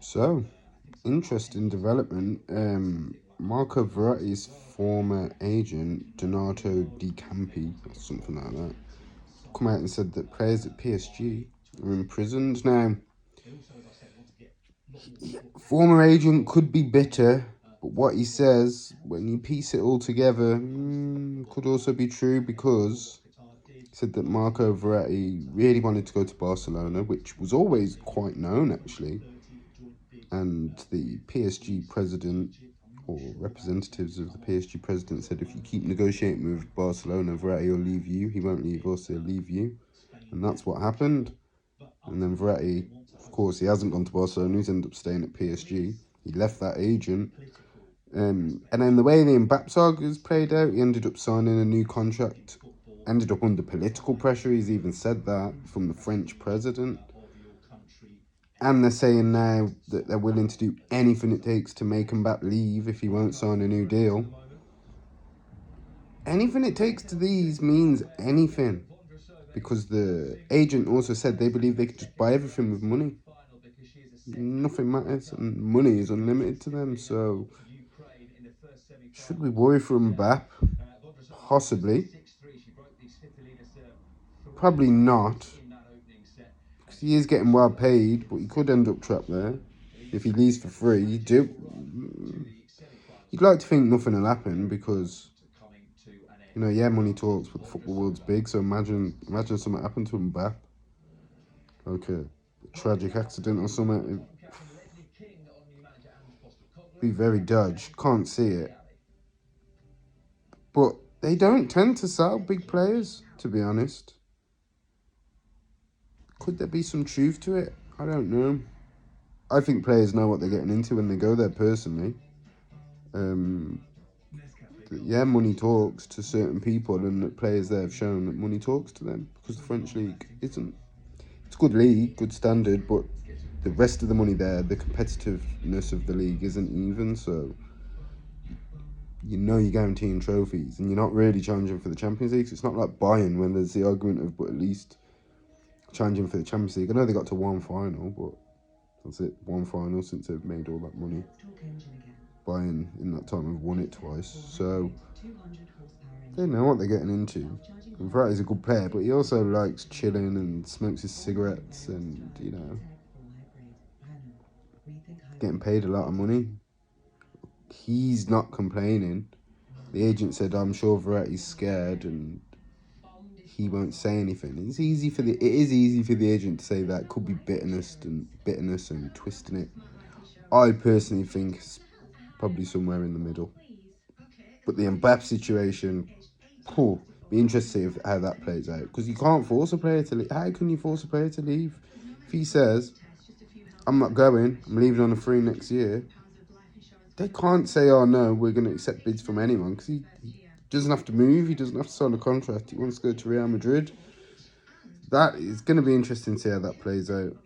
So, interesting development. Marco Verratti's former agent, Donato Di Campi, or something like that, come out and said that players at PSG are imprisoned now. Former agent could be bitter, but what he says, when you piece it all together, could also be true because he said that Marco Verratti really wanted to go to Barcelona, which was always quite known actually. And the PSG president or representatives of the PSG president said if you keep negotiating with Barcelona, Verratti will leave you. He won't leave us, he'll leave you. And that's what happened. And then Verratti, of course, he hasn't gone to Barcelona. He's ended up staying at PSG. He left that agent. And then the way the Mbappe saga has played out, he ended up signing a new contract. Ended up under political pressure. He's even said that from the French president. And they're saying now that they're willing to do anything it takes to make Mbappe leave if he won't sign a new deal. Anything it takes to these means anything. Because the agent also said they believe they could just buy everything with money. Nothing matters, and money is unlimited to them. So, should we worry for Mbappe? Possibly. Probably not. Because he is getting well paid, but he could end up trapped there. If he leaves for free, you'd like to think nothing will happen because, yeah, money talks, but the football world's big. So imagine something happened to Mbappe. Like a tragic accident or something. It'd be very dodgy. Can't see it. But they don't tend to sell big players, to be honest. Could there be some truth to it? I don't know. I think players know what they're getting into when they go there personally. Yeah, money talks to certain people, and the players there have shown that money talks to them because the French league isn't. It's a good league, good standard, but the rest of the money there, the competitiveness of the league isn't even. So you're guaranteeing trophies, and you're not really challenging for the Champions League. So it's not like Bayern when there's the argument of, but at least challenging for the Champions League. I know they got to one final, but that's it. One final since they've made all that money. Bayern in that time have won it twice, so they know what they're getting into. And Verratti's a good player, but he also likes chilling and smokes his cigarettes and, getting paid a lot of money. He's not complaining. The agent said, I'm sure Verratti's scared and he won't say anything. It is easy for the agent to say that. It could be bitterness and twisting it. I personally think it's probably somewhere in the middle. But the Mbappe situation, be interested to see how that plays out. Because you can't force a player to leave. How can you force a player to leave? If he says, I'm not going, I'm leaving on a free next year, they can't say, oh no, we're going to accept bids from anyone. Because he doesn't have to move, he doesn't have to sign a contract. He wants to go to Real Madrid. That is going to be interesting to see how that plays out.